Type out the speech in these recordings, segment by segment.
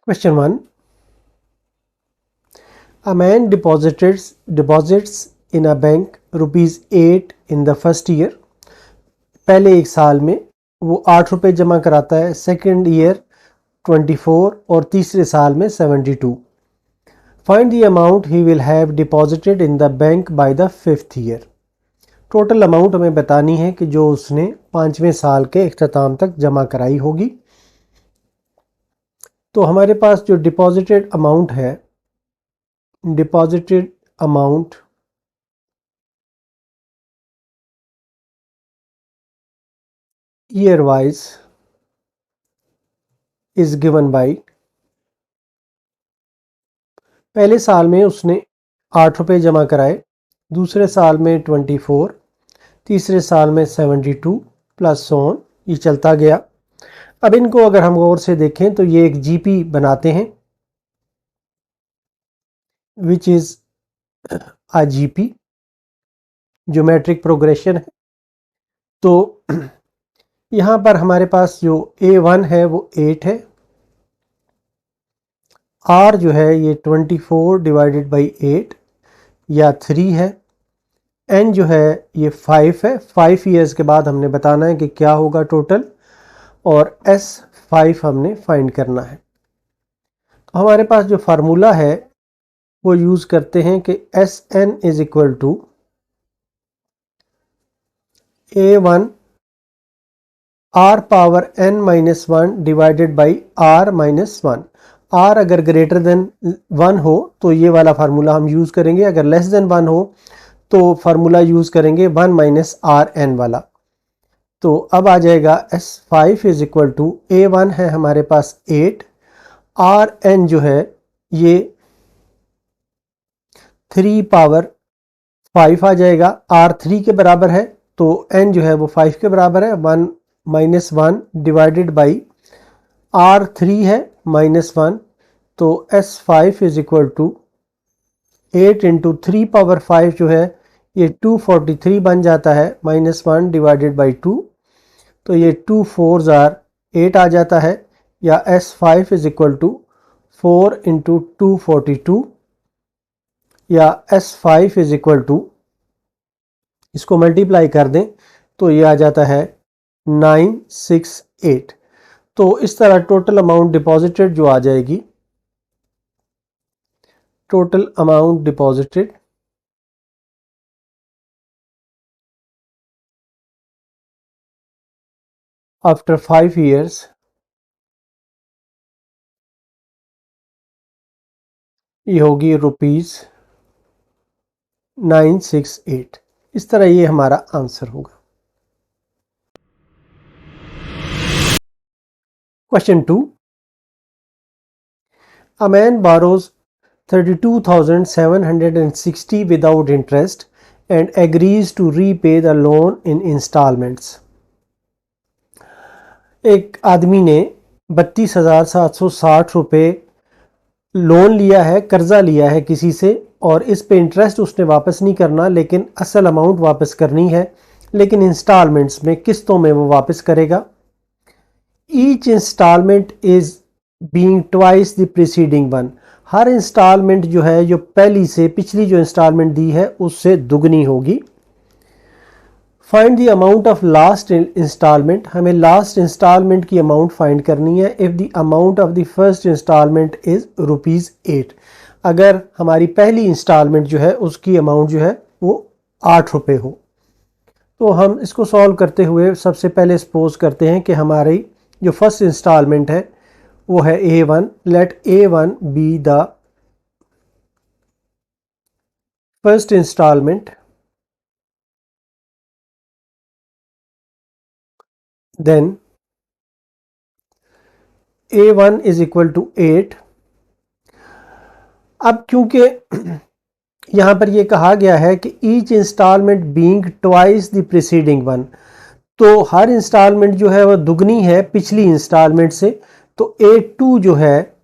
Question 1. A man deposits in a bank rupees 8 in the first year. पहले एक साल में वो 8 रुपये जमा कराता है, सेकेंड ईयर 24 और तीसरे साल में 72. Find the amount he will have deposited in the bank by the 5th year. Total amount हमें बतानी है कि जो उसने 5वें साल के इख्तिताम तक जमा कराई होगी. तो हमारे पास जो डिपॉजिटेड अमाउंट है, deposited amount year wise is given by, पहले साल में उसने 8 रुपये जमा कराए, दूसरे साल में 24, तीसरे साल में 72 प्लस ऑन, ये चलता गया. अब इनको अगर हम गौर से देखें तो ये एक जीपी बनाते हैं, which is a GP, geometric progression है. तो यहाँ पर हमारे पास जो A1 है वो 8 है, R जो है ये 24 डिवाइडेड बाई 8 या 3 है, N जो है ये 5 है. 5 ईयर्स के बाद हमने बताना है कि क्या होगा टोटल, और S5 हमने फाइंड करना है. तो हमारे पास जो फार्मूला है वो यूज़ करते हैं कि SN is equal to A1 R power N minus 1 divided by R minus 1. R अगर ग्रेटर देन 1 हो तो ये वाला फार्मूला हम यूज़ करेंगे, अगर लेस देन 1 हो तो फार्मूला यूज़ करेंगे 1 माइनस RN वाला. तो अब आ जाएगा S5 is equal to A1 है हमारे पास 8, RN जो है ये 3 पावर 5 आ जाएगा, R 3 के बराबर है तो N जो है वो 5 के बराबर है. 1 माइनस 1 डिवाइडेड बाई R 3 है माइनस 1, तो S5 is equal to 8 into 3 power 5 जो है ये 243 बन जाता है, माइनस 1 डिवाइडेड बाई 2, तो ये 2 4s आर 8 आ जाता है, या S5 is equal to 4 into 242, या S5 इज इक्वल टू, इसको मल्टीप्लाई कर दें तो ये आ जाता है 968. तो इस तरह टोटल अमाउंट डिपॉजिटेड जो आ जाएगी, total amount deposited after 5 years ये होगी ₹968. इस तरह ये हमारा आंसर होगा. Question 2. A man borrows 32,760 without interest and agrees to repay the loan in installments. एक आदमी ने 32,760 रुपये लोन लिया है, कर्जा लिया है किसी से, और इस पे इंटरेस्ट उसने वापस नहीं करना, लेकिन असल अमाउंट वापस करनी है, लेकिन इंस्टॉलमेंट्स में, किस्तों में वो वापस करेगा. Each instalment is being twice the preceding one. हर इंस्टॉलमेंट जो है जो पहली से पिछली जो इंस्टॉलमेंट दी है उससे दुगनी होगी. Find the amount of last instalment. हमें लास्ट इंस्टॉलमेंट की अमाउंट फाइंड करनी है. If the amount of the first instalment is ₹8. अगर हमारी पहली इंस्टॉलमेंट जो है उसकी अमाउंट जो है वो 8 रुपये हो, तो हम इसको सॉल्व करते हुए सबसे पहले सपोज करते हैं कि हमारी जो फर्स्ट इंस्टॉलमेंट है वो है A1. Let A1 be the first instalment, then A1 is equal to 8. अब क्योंकि यहाँ पर ये कहा गया है कि each instalment being twice the preceding one, तो हर इंस्टॉलमेंट जो है वह दुगनी है पिछली इंस्टॉलमेंट से, तो A2 जो है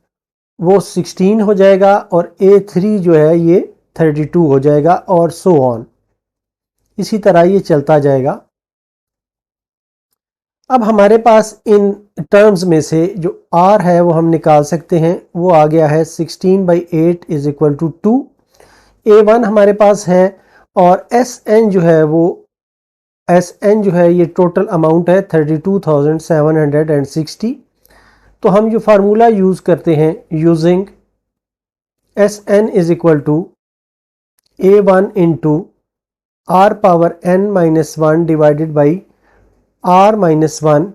वो 16 हो जाएगा और A3 जो है ये 32 हो जाएगा और सो ऑन। इसी तरह ये चलता जाएगा। अब हमारे पास इन टर्म्स में से जो R है वो हम निकाल सकते हैं। वो आ गया है 16/8 इज इक्वल टू 2। A1 हमारे पास है और SN जो है वो SN जो है ये टोटल अमाउंट है 32,760। तो हम जो फार्मूला यूज़ करते हैं using SN is equal to A1 into R power N minus 1 divided by R minus 1।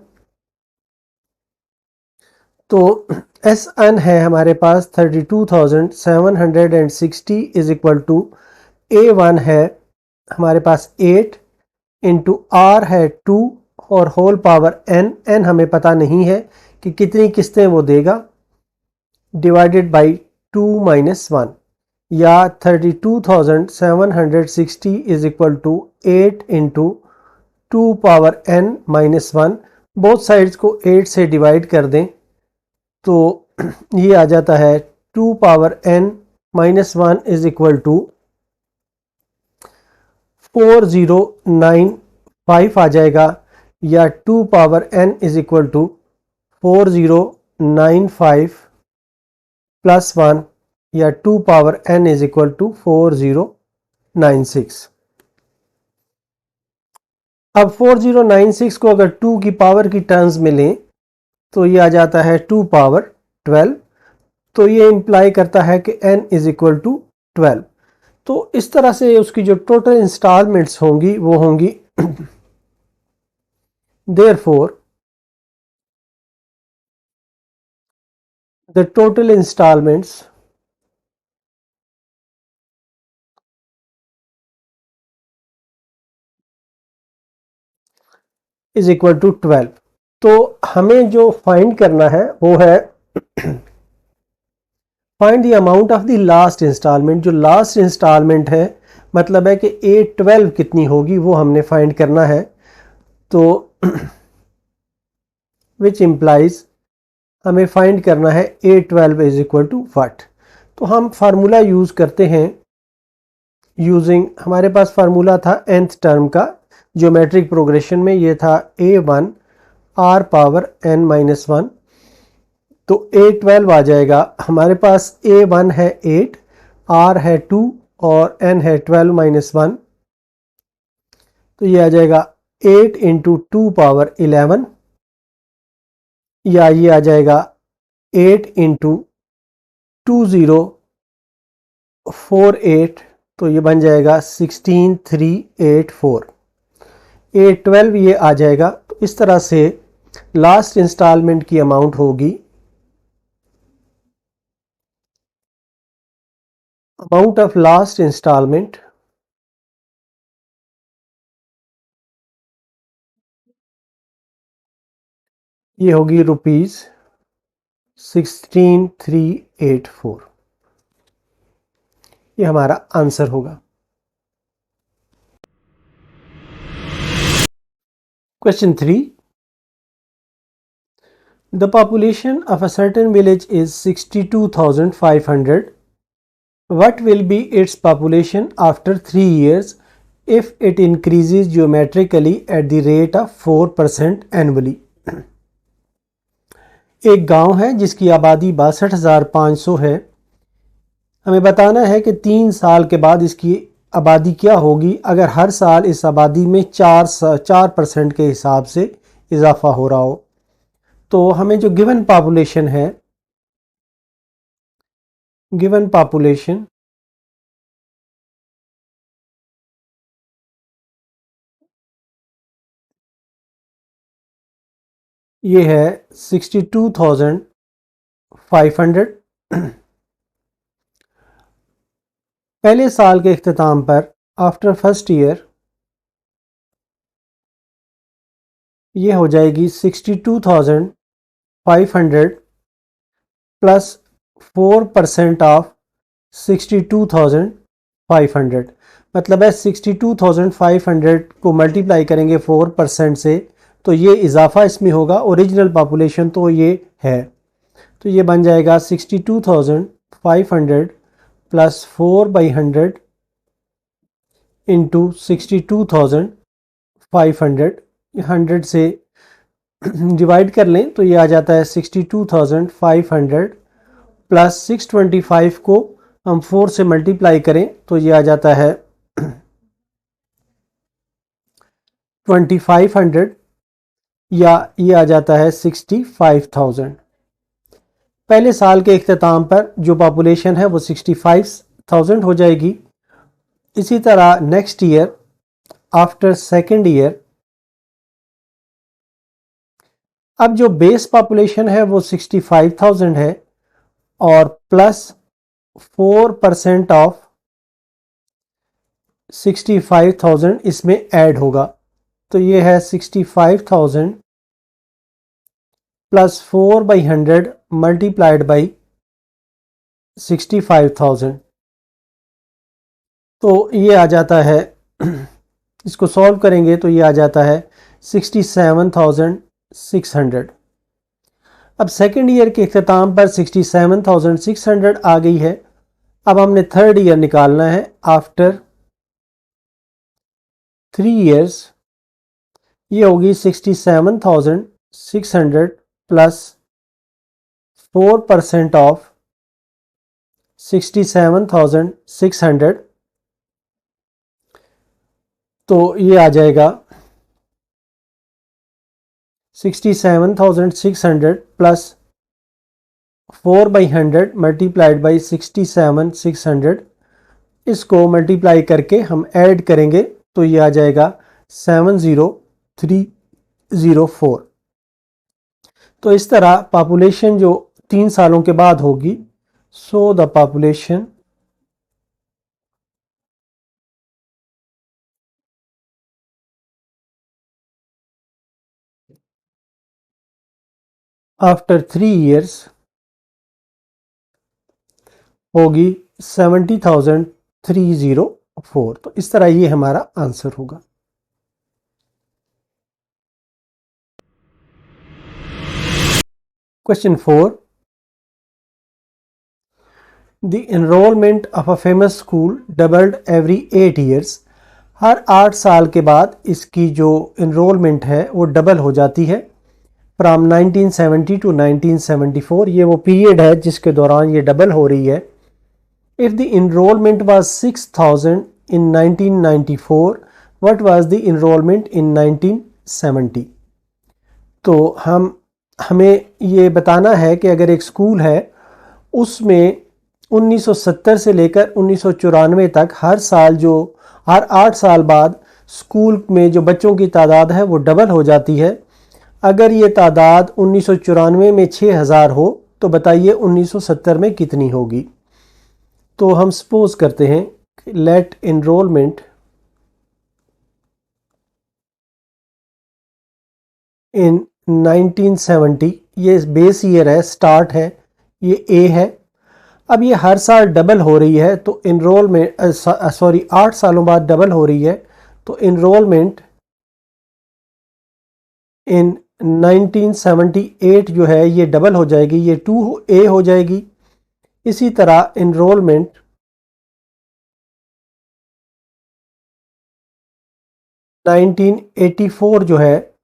तो SN है हमारे पास 32,760 इज इक्वल टू A1 है हमारे पास 8 इंटू R है 2 और होल पावर N हमें पता नहीं है कि कितनी किस्तें वो देगा, डिवाइडेड बाई 2 माइनस 1 या 32,760 is equal to 8 into 2 power N minus 1। Both sides को 8 से डिवाइड कर दें तो ये आ जाता है 2 power N minus 1 is equal to 4095 आ जाएगा, या 2 power N is equal to 4095 plus 1 या 2 power N is equal to 4096। अब 4096 को अगर 2 की पावर की टर्म्स में लें तो ये आ जाता है 2 पावर 12। तो ये इंप्लाई करता है कि n इज इक्वल टू 12। तो इस तरह से उसकी जो टोटल इंस्टॉलमेंट्स होंगी वो होंगी therefore the total instalments is equal to 12। तो हमें जो फाइंड करना है वो है find the amount of the last instalment. जो लास्ट इंस्टॉलमेंट है मतलब है कि A12 कितनी होगी वो हमने फाइंड करना है। तो विच इम्प्लाइज हमें फाइंड करना है A12 is equal to what. तो हम फार्मूला यूज़ करते हैं यूजिंग, हमारे पास फार्मूला था nth टर्म का ज्योमेट्रिक प्रोग्रेशन में, ये था A1 R power N minus 1। तो A12 आ जाएगा हमारे पास। A1 है 8, R है 2 और N है 12 माइनस 1। तो ये आ जाएगा 8 इंटू 2 पावर 11, या ये आ जाएगा 8 इंटू 2048। तो ये बन जाएगा 16384। A12 ये आ जाएगा। तो इस तरह से लास्ट इंस्टॉलमेंट की अमाउंट होगी अमाउंट ऑफ लास्ट इंस्टॉलमेंट ये होगी ₹16384। ये हमारा आंसर होगा। Question 3, the population of a certain village is 62,500। What will be its population after 3 years if it increases geometrically at the rate of 4% annually? एक गांव है जिसकी आबादी 62,500 है। हमें बताना है कि 3 साल के बाद इसकी आबादी क्या होगी अगर हर साल इस आबादी में 4% के हिसाब से इजाफा हो रहा हो। तो हमें जो गिवन पॉपुलेशन है, गिवन पॉपुलेशन ये है 62,500। पहले साल के इख्तिताम पर आफ्टर फर्स्ट ईयर ये हो जाएगी 62,500 प्लस 4% ऑफ 62,500। मतलब है 62,500 को मल्टीप्लाई करेंगे 4% से तो ये इजाफा इसमें होगा। ओरिजिनल पॉपुलेशन तो ये है। तो ये बन जाएगा 62,500 प्लस 4/100 इंटू 62,500, 100 से डिवाइड कर लें तो ये आ जाता है 62,500 प्लस 625 को हम 4 से मल्टीप्लाई करें तो ये आ जाता है 2500 या ये आ जाता है 65,000। पहले साल के इख्तिताम पर जो पॉपुलेशन है वो 65,000 हो जाएगी। इसी तरह next year after second year, अब जो बेस पॉपुलेशन है वो 65,000 है और प्लस 4% ऑफ 65,000 इसमें ऐड होगा, तो ये है 65,000 प्लस 4/100 मल्टीप्लाइड बाई 65,000, तो ये आ जाता है इसको सॉल्व करेंगे तो ये आ जाता है 67,600। अब सेकेंड ईयर के अख्ताम पर 67,600 आ गई है। अब हमने थर्ड ईयर निकालना है। आफ्टर 3 इयर्स ये होगी 67,600 प्लस 4% ऑफ 67,600, तो ये आ जाएगा 67,600 प्लस 4/100 मल्टीप्लाइड बाई 67,600, इसको मल्टीप्लाई करके हम ऐड करेंगे तो ये आ जाएगा 70,304। तो इस तरह पॉपुलेशन जो 3 सालों के बाद होगी, so the population after 3 years होगी 70,304। तो इस तरह ये हमारा आंसर होगा। Question 4, the enrolment of a famous school doubled every 8 years. हर 8 साल के बाद इसकी जो एनरोलमेंट है वो डबल हो जाती है। फ्राम 1970 टू 1974, ये वो पीरियड है जिसके दौरान ये डबल हो रही है। If the enrolment was 6,000 in 1994, what was the enrolment in 1970। तो हमें ये बताना है कि अगर एक स्कूल है उसमें 1970 से लेकर 1994 तक हर 8 साल बाद स्कूल में जो बच्चों की तादाद है वो डबल हो जाती है। अगर ये तादाद 1994 में 6,000 हो तो बताइए 1970 में कितनी होगी। तो हम सपोज करते हैं लेट एनरोलमेंट इन 1970, ये बेस ईयर है, स्टार्ट है, ये ए है। अब ये हर साल डबल हो रही है तो एनरोलमेंट 8 सालों बाद डबल हो रही है, तो एनरोलमेंट इन 1978 जो है ये डबल हो जाएगी, ये 2A हो जाएगी। इसी तरह एनरोलमेंट नाइनटीन 84 जो है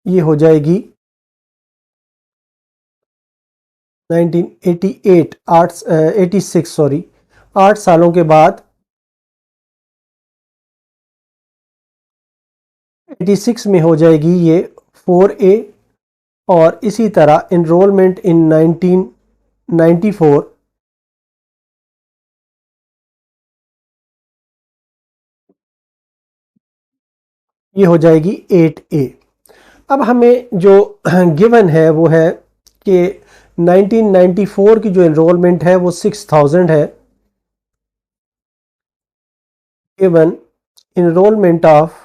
ये हो जाएगी 1988, 86 सॉरी, 8 सालों के बाद 86 में हो जाएगी ये 4A। और इसी तरह एनरोलमेंट इन 1994 ये हो जाएगी 8A। अब हमें जो गिवन है वो है कि 1994 की जो एनरोलमेंट है वो 6,000 है। गिवन एनरोलमेंट ऑफ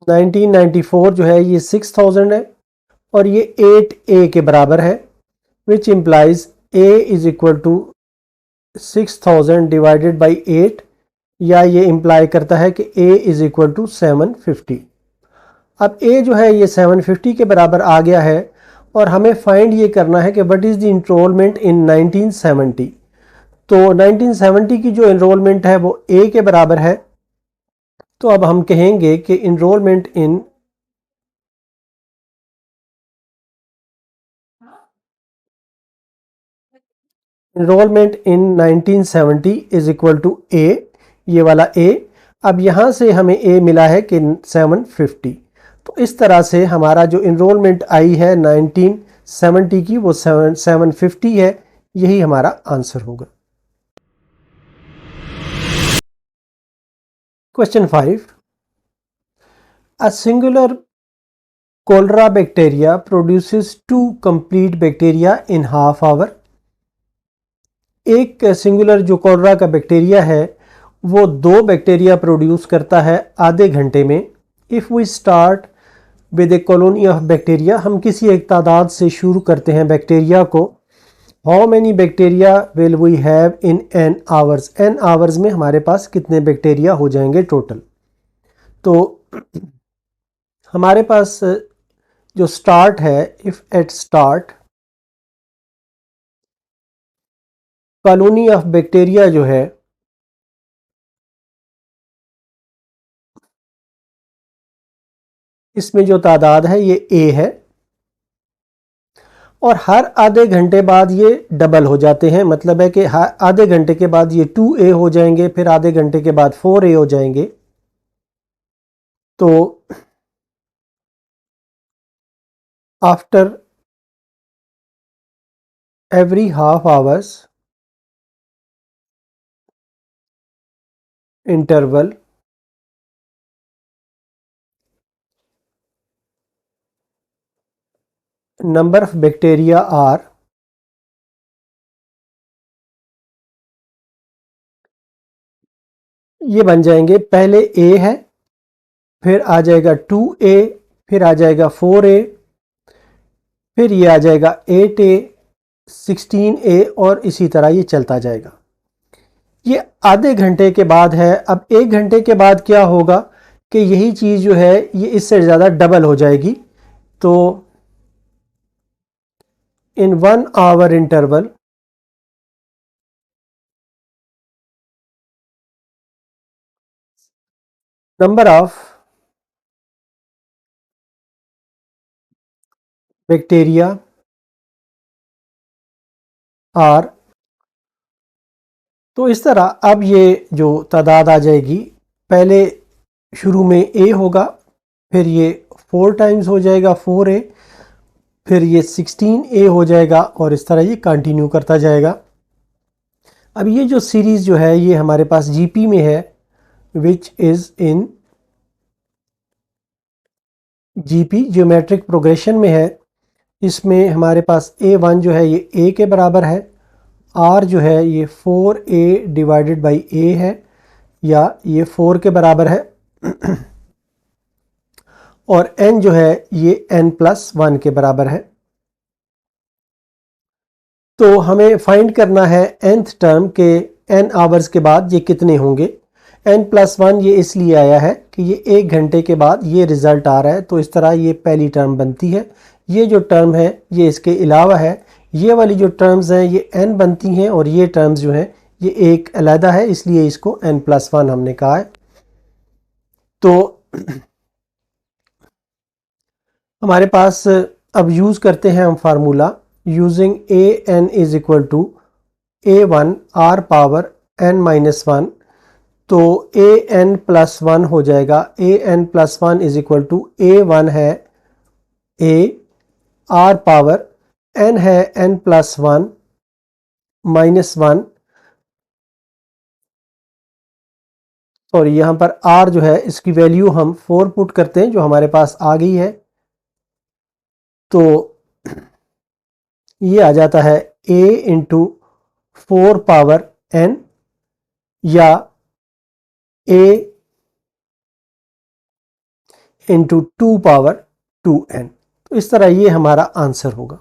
1994 जो है ये 6,000 है और ये 8A के बराबर है, which implies A is equal to 6,000 divided by 8, या ये इम्प्लाई करता है कि A इज इक्वल टू 750। अब ए जो है ये 750 के बराबर आ गया है और हमें फाइंड ये करना है कि what is the enrolment in 1970। तो 1970 की जो इनरोलमेंट है वो ए के बराबर है। तो अब हम कहेंगे कि enrolment in enrolment in 1970 is equal to A, ये वाला ए। अब यहाँ से हमें ए मिला है कि 750। तो इस तरह से हमारा जो इनरोलमेंट आई है 1970 की वो 750 है। यही हमारा आंसर होगा। Question 5, a singular cholera bacteria produces 2 complete bacteria in half hour। एक सिंगुलर जो कोलरा का बैक्टीरिया है वो 2 बैक्टीरिया प्रोड्यूस करता है आधे घंटे में। If we start with a colony of bacteria, हम किसी एक तादाद से शुरू करते हैं बैक्टीरिया को। How many bacteria will we have in n hours, n hours में हमारे पास कितने बैक्टीरिया हो जाएंगे टोटल। तो हमारे पास जो स्टार्ट है, if at start colony of bacteria जो है इसमें जो तादाद है ये ए है और हर आधे घंटे बाद ये डबल हो जाते हैं। मतलब है कि हर आधे घंटे के बाद ये 2A हो जाएंगे, फिर आधे घंटे के बाद 4A हो जाएंगे। तो after every half hours interval number of bacteria are, ये बन जाएंगे, पहले ए है, फिर आ जाएगा 2A, फिर आ जाएगा 4A, फिर ये आ जाएगा 8A, 16A और इसी तरह ये चलता जाएगा। ये आधे घंटे के बाद है। अब 1 घंटे के बाद क्या होगा कि यही चीज़ जो है ये इससे ज़्यादा डबल हो जाएगी। तो in 1 hour interval number of bacteria are, तो इस तरह अब ये जो तादाद आ जाएगी, पहले शुरू में ए होगा, फिर ये 4 टाइम्स हो जाएगा 4A, फिर ये 16A हो जाएगा और इस तरह ये कंटिन्यू करता जाएगा। अब ये जो सीरीज़ जो है ये हमारे पास जीपी में है, which is in GP geometric progression में है। इसमें हमारे पास A1 जो है ये A के बराबर है, R जो है ये 4A डिवाइडेड बाई A है या ये 4 के बराबर है और N जो है ये N+1 के बराबर है। तो हमें फाइंड करना है nth टर्म के n आवर्स के बाद ये कितने होंगे। N+1 ये इसलिए आया है कि ये 1 घंटे के बाद ये रिज़ल्ट आ रहा है, तो इस तरह ये पहली टर्म बनती है। ये जो टर्म है ये इसके अलावा है, ये वाली जो टर्म्स हैं ये n बनती हैं और ये टर्म्स जो हैं ये एक अलहदा है, इसलिए इसको N+1 हमने कहा है। तो हमारे पास अब यूज़ करते हैं हम formula using an is equal to A1 R power n-1। तो an+1 हो जाएगा, an+1 is equal to A1 है A, R पावर n है n+1 -1, और यहाँ पर R जो है इसकी वैल्यू हम 4 पुट करते हैं जो हमारे पास आ गई है। तो ये आ जाता है A इंटू 4 पावर n या A इंटू 2 पावर 2n। तो इस तरह ये हमारा आंसर होगा।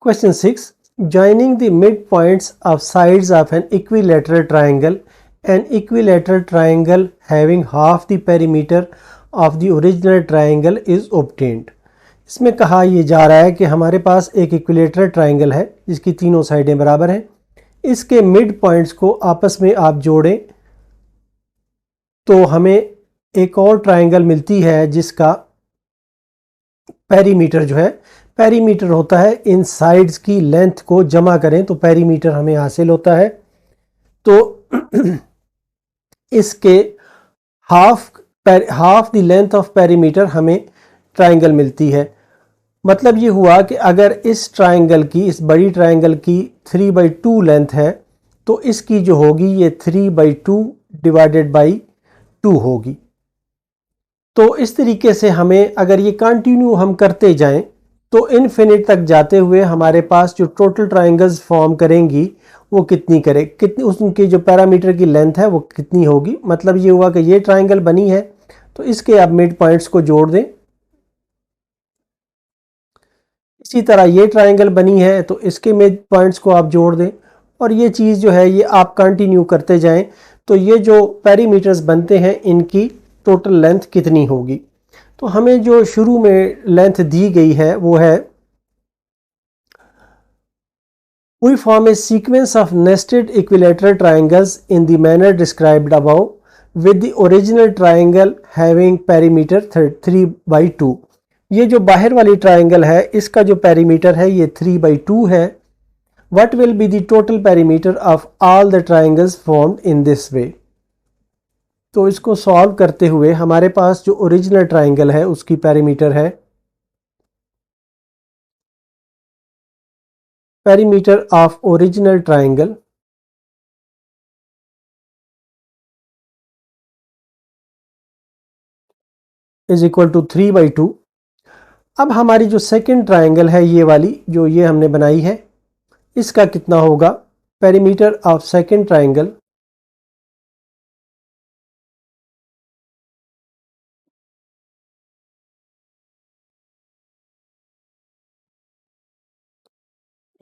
Question 6, joining the midpoints of sides of an equilateral triangle an equilateral triangle having half the perimeter of the original triangle is obtained। इसमें कहा यह जा रहा है कि हमारे पास एक इक्विलेटरल ट्राइंगल है जिसकी तीनों साइडें बराबर हैं, इसके मिड पॉइंट्स को आपस में आप जोड़ें तो हमें एक और ट्राइंगल मिलती है जिसका पेरीमीटर जो है, पेरीमीटर होता है इन साइड्स की लेंथ को जमा करें तो पेरीमीटर हमें हासिल होता है। तो इसके half the length of perimeter हमें ट्राइंगल मिलती है। मतलब ये हुआ कि अगर इस ट्राइंगल की, इस बड़ी ट्राइंगल की 3/2 लेंथ है तो इसकी जो होगी ये 3/2 डिवाइडेड बाई 2 होगी। तो इस तरीके से हमें अगर ये कंटिन्यू हम करते जाएं तो इनफिनिट तक जाते हुए हमारे पास जो टोटल ट्राइंगल्स फॉर्म करेंगी वो कितनी उनकी जो पैरामीटर की लेंथ है वो कितनी होगी। मतलब ये हुआ कि ये ट्राइंगल बनी है तो इसके आप मिड पॉइंट्स को जोड़ दें। इसी तरह ये ट्राइंगल बनी है तो इसके मिड पॉइंट्स को आप जोड़ दें और ये चीज़ जो है ये आप कंटिन्यू करते जाएं तो ये जो पेरीमीटर्स बनते हैं इनकी टोटल लेंथ कितनी होगी। तो हमें जो शुरू में लेंथ दी गई है वो है We form a sequence of nested equilateral triangles in the manner described above with the original triangle having perimeter 3/2। ये जो बाहर वाली ट्राइंगल है इसका जो पेरीमीटर है ये 3/2 है। What will be the total perimeter of all the triangles formed in this way? तो इसको सॉल्व करते हुए हमारे पास जो ओरिजिनल ट्राइंगल है उसकी पेरीमीटर है perimeter of original triangle is equal to 3/2। अब हमारी जो सेकंड ट्राइंगल है ये वाली जो ये हमने बनाई है इसका कितना होगा। पेरीमीटर ऑफ सेकंड ट्राइंगल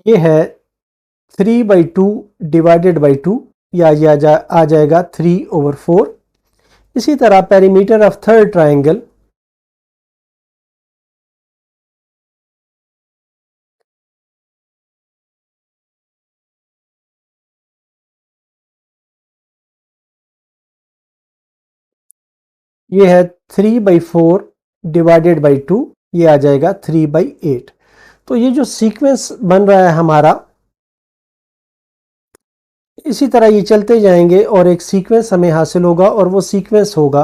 ये है 3/2 डिवाइडेड बाई 2 या ये आ जाएगा 3/4। इसी तरह पेरीमीटर ऑफ थर्ड ट्राइंगल ये है 3/4 डिवाइडेड बाई 2, ये आ जाएगा 3/8। तो ये जो सीक्वेंस बन रहा है हमारा इसी तरह ये चलते जाएंगे और एक सीक्वेंस हमें हासिल होगा और वो सीक्वेंस होगा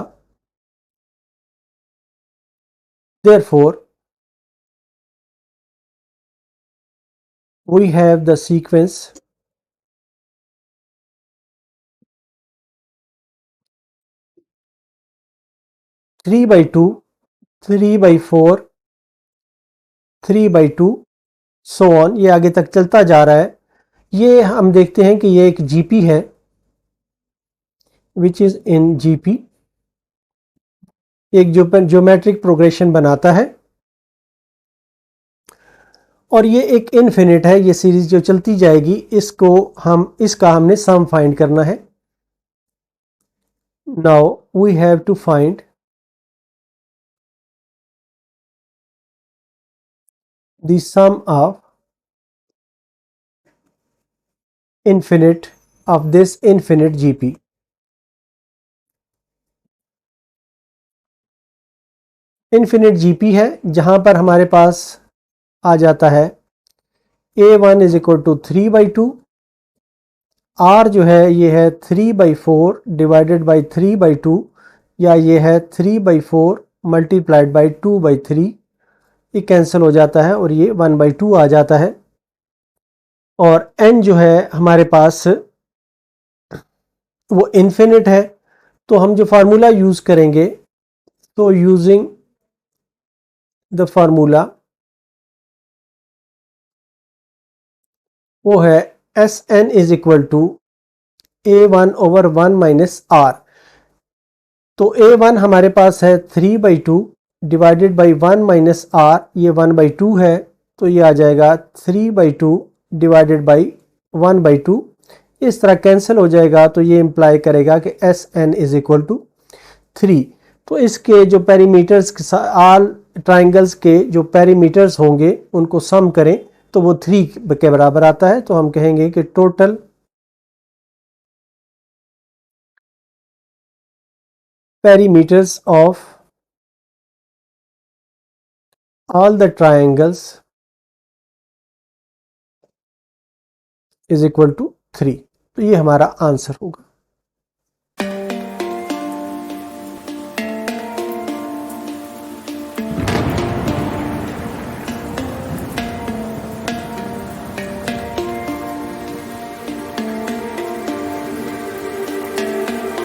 therefore we have the sequence three by two 3/4 3/2 so on, ये आगे तक चलता जा रहा है। ये हम देखते हैं कि ये एक जीपी है विच इज इन जीपी, एक ज्योमेट्रिक प्रोग्रेशन बनाता है और ये एक इनफिनिट है। ये सीरीज जो चलती जाएगी इसका हमने सम फाइंड करना है। Now we have to find the sum of infinite of this infinite GP। Infinite GP है जहां पर हमारे पास आ जाता है A1 is equal to 3/2, R जो है ये है 3/4 डिवाइडेड बाई 3/2 या ये है 3/4 मल्टीप्लाइड बाई 2/3। ये कैंसिल हो जाता है और ये 1/2 आ जाता है। और n जो है हमारे पास वो इनफिनिट है तो हम जो फार्मूला यूज करेंगे तो यूजिंग द फार्मूला वो है Sn is equal to A1/1 minus R। तो A1 हमारे पास है 3/2 डिवाइडेड बाई 1 माइनस R, ये 1/2 है तो ये आ जाएगा 3/2 डिवाइडेड बाई 1/2। इस तरह कैंसिल हो जाएगा, तो ये इंप्लाई करेगा कि S N is equal to 3। तो इसके जो पेरीमीटर्स, ऑल ट्राइंगल्स के जो पेरीमीटर्स होंगे उनको सम करें तो वो 3 के बराबर आता है। तो हम कहेंगे कि total perimeters of all the triangles is equal to 3। तो ये हमारा आंसर होगा।